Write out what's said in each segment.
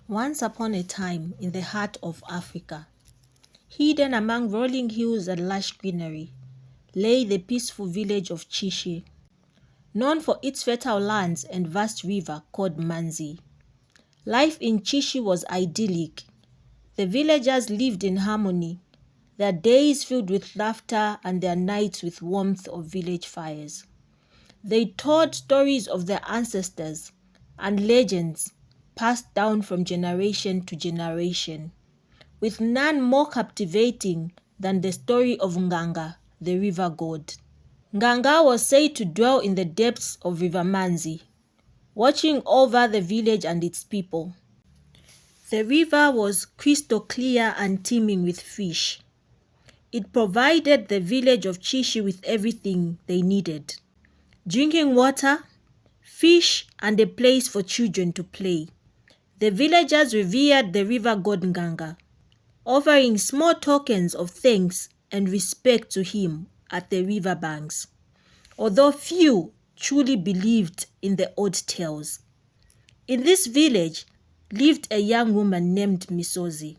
Once upon a time, in the heart of Africa, hidden among rolling hills and lush greenery, lay the peaceful village of Chishi, known for its fertile lands and vast river called Manzi. Life in Chishi was idyllic. The villagers lived in harmony, their days filled with laughter and their nights with warmth of village fires. They told stories of their ancestors and legends passed down from generation to generation, with none more captivating than the story of Nganga, the river god. Nganga was said to dwell in the depths of River Manzi, watching over the village and its people. The river was crystal clear and teeming with fish. It provided the village of Chishi with everything they needed: drinking water, fish, and a place for children to play. The villagers revered the river god Nganga, offering small tokens of thanks and respect to him at the river banks, although few truly believed in the old tales. In this village lived a young woman named Misozi.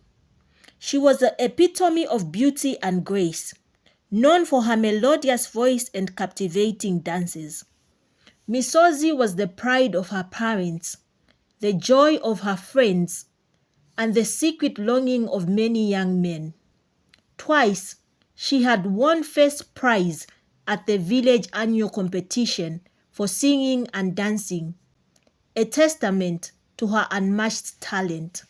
She was the epitome of beauty and grace, known for her melodious voice and captivating dances. Misozi was the pride of her parents, the joy of her friends, and the secret longing of many young men. Twice, she had won first prize at the village annual competition for singing and dancing, a testament to her unmatched talent.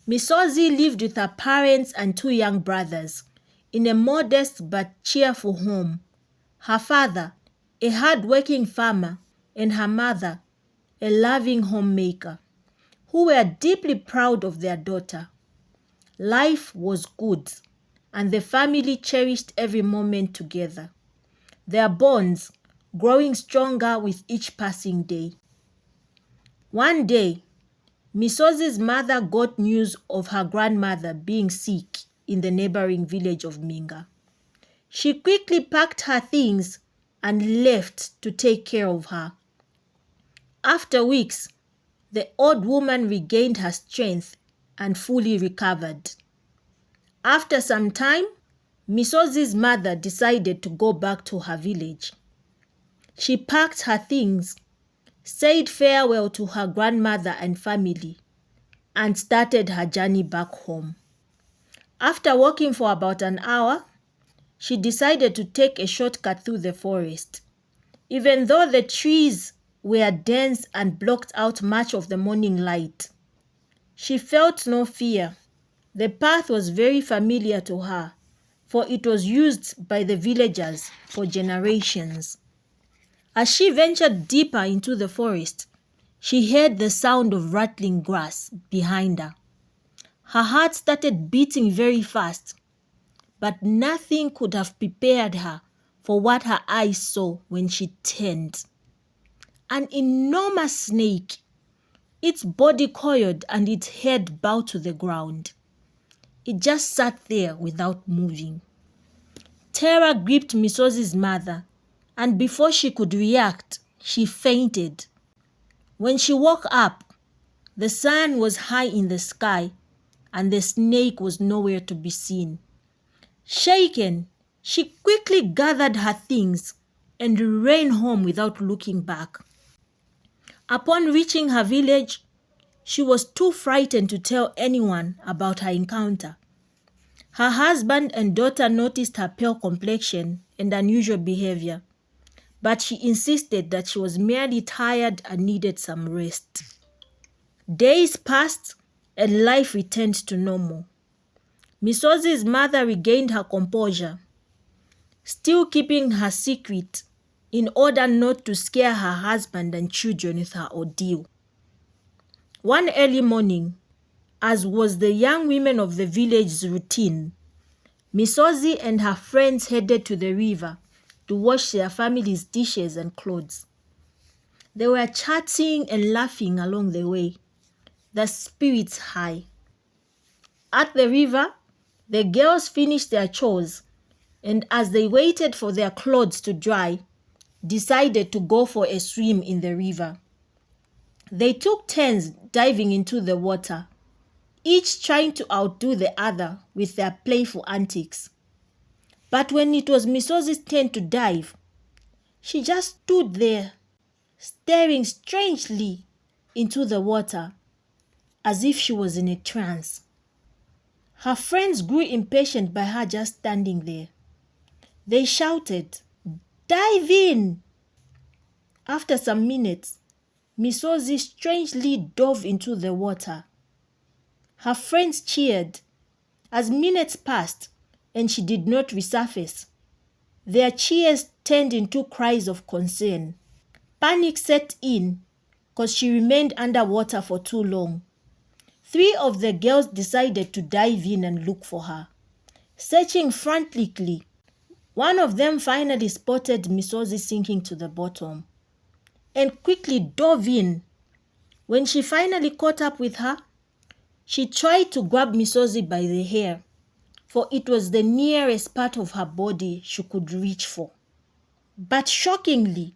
Misozi lived with her parents and two young brothers in a modest but cheerful home. Her father, a hard-working farmer, and her mother, a loving homemaker, who were deeply proud of their daughter. Life was good, and the family cherished every moment together, their bonds growing stronger with each passing day. One day, Misozi's mother got news of her grandmother being sick in the neighboring village of Minga. She quickly packed her things and left to take care of her. After weeks, the old woman regained her strength and fully recovered. After some time, Misozi's mother decided to go back to her village. She packed her things, said farewell to her grandmother and family, and started her journey back home. After walking for about an hour, she decided to take a shortcut through the forest. Even though the trees were dense and blocked out much of the morning light, she felt no fear. The path was very familiar to her, for it was used by the villagers for generations. As she ventured deeper into the forest, she heard the sound of rattling grass behind her. Her heart started beating very fast, but nothing could have prepared her for what her eyes saw when she turned. An enormous snake, its body coiled and its head bowed to the ground. It just sat there without moving. Terror gripped Misozi's mother, and before she could react, she fainted. When she woke up, the sun was high in the sky, and the snake was nowhere to be seen. Shaken, she quickly gathered her things and ran home without looking back. Upon reaching her village, she was too frightened to tell anyone about her encounter. Her husband and daughter noticed her pale complexion and unusual behavior, but she insisted that she was merely tired and needed some rest. Days passed and life returned to normal. Misozi's mother regained her composure, still keeping her secret in order not to scare her husband and children with her ordeal. One early morning, as was the young women of the village's routine, Misozi and her friends headed to the river to wash their family's dishes and clothes. They were chatting and laughing along the way, their spirits high. At the river, the girls finished their chores, and as they waited for their clothes to dry, decided to go for a swim in the river. They took turns diving into the water, each trying to outdo the other with their playful antics. But when it was Misozi's turn to dive, she just stood there, staring strangely into the water, as if she was in a trance. Her friends grew impatient by her just standing there. They shouted, "Dive in!" After some minutes, Misozi strangely dove into the water. Her friends cheered. As minutes passed and she did not resurface, their cheers turned into cries of concern. Panic set in because she remained underwater for too long. 3 of the girls decided to dive in and look for her. Searching frantically, one of them finally spotted Misozi sinking to the bottom and quickly dove in. When she finally caught up with her, she tried to grab Misozi by the hair, for it was the nearest part of her body she could reach for. But shockingly,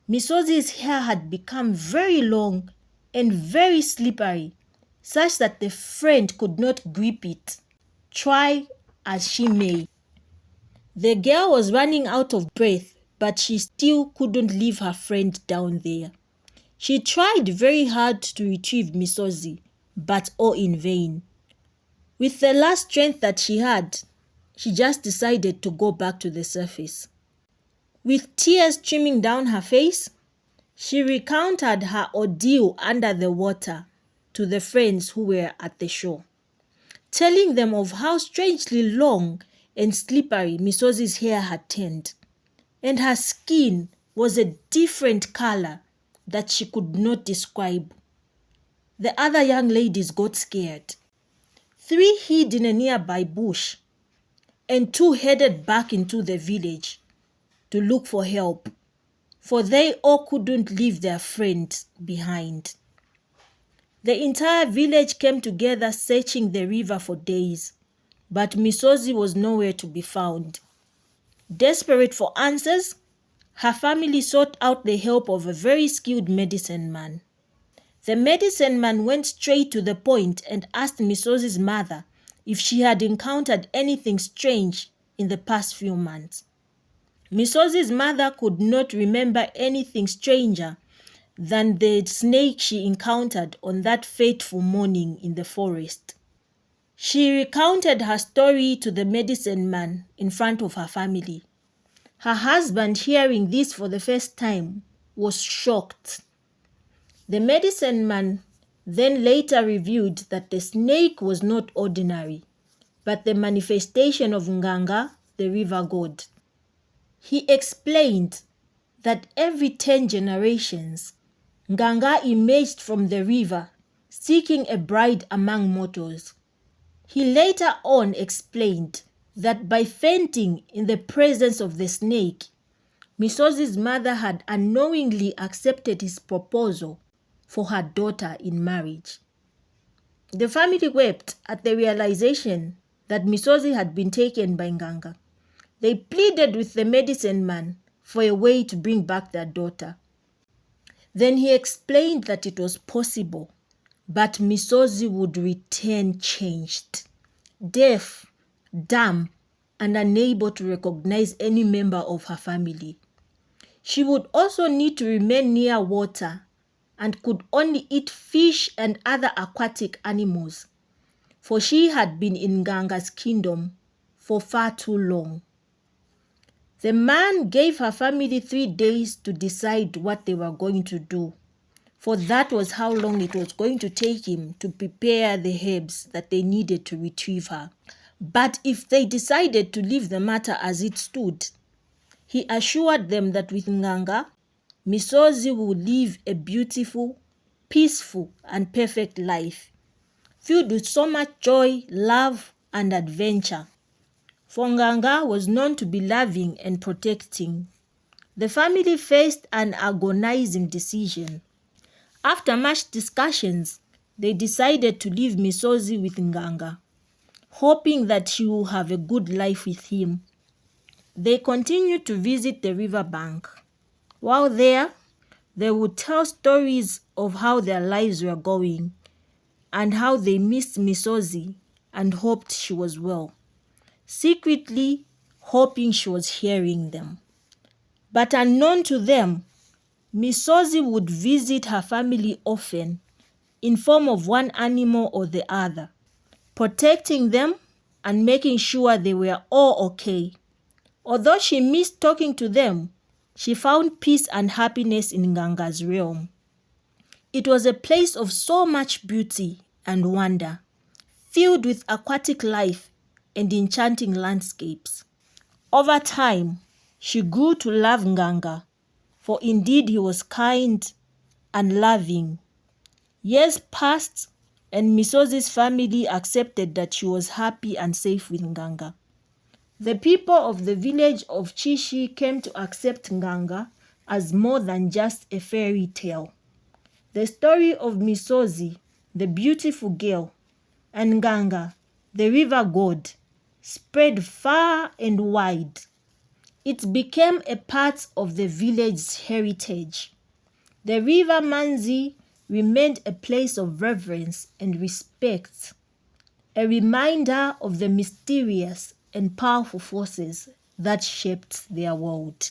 Misozi's hair had become very long and very slippery, such that the friend could not grip it, try as she may. The girl was running out of breath, but she still couldn't leave her friend down there. She tried very hard to retrieve Misozi, but all in vain. With the last strength that she had, she just decided to go back to the surface. With tears streaming down her face, she recounted her ordeal under the water to the friends who were at the shore, telling them of how strangely long and slippery Misozi's hair had turned, and her skin was a different color that she could not describe. The other young ladies got scared. 3 hid in a nearby bush, and 2 headed back into the village to look for help, for they all couldn't leave their friends behind. The entire village came together searching the river for days, but Misozi was nowhere to be found. Desperate for answers, her family sought out the help of a very skilled medicine man. The medicine man went straight to the point and asked Misozi's mother if she had encountered anything strange in the past few months. Misozi's mother could not remember anything stranger than the snake she encountered on that fateful morning in the forest. She recounted her story to the medicine man in front of her family. Her husband, hearing this for the first time, was shocked. The medicine man then later revealed that the snake was not ordinary, but the manifestation of Nganga, the river god. He explained that every 10 generations, Nganga emerged from the river seeking a bride among mortals. He later on explained that by fainting in the presence of the snake, Misozi's mother had unknowingly accepted his proposal for her daughter in marriage. The family wept at the realization that Misozi had been taken by Nganga. They pleaded with the medicine man for a way to bring back their daughter. Then he explained that it was possible, but Misozi would return changed, deaf, dumb, and unable to recognize any member of her family. She would also need to remain near water and could only eat fish and other aquatic animals, for she had been in Nganga's kingdom for far too long. The man gave her family 3 days to decide what they were going to do, for that was how long it was going to take him to prepare the herbs that they needed to retrieve her. But if they decided to leave the matter as it stood, he assured them that with Nganga, Misozi would live a beautiful, peaceful, and perfect life, filled with so much joy, love, and adventure. For Nganga was known to be loving and protecting. The family faced an agonizing decision. After much discussions, they decided to leave Misozi with Nganga, hoping that she will have a good life with him. They continued to visit the riverbank. While there, they would tell stories of how their lives were going, and how they missed Misozi and hoped she was well, secretly hoping she was hearing them. But unknown to them, Misozi would visit her family often in form of one animal or the other, protecting them and making sure they were all okay. Although she missed talking to them, she found peace and happiness in Nganga's realm. It was a place of so much beauty and wonder, filled with aquatic life and enchanting landscapes. Over time, she grew to love Nganga, for indeed he was kind and loving. Years passed, and Misozi's family accepted that she was happy and safe with Nganga. The people of the village of Chishi came to accept Nganga as more than just a fairy tale. The story of Misozi, the beautiful girl, and Nganga, the river god, spread far and wide. It became a part of the village's heritage. The river Manzi remained a place of reverence and respect, a reminder of the mysterious and powerful forces that shaped their world.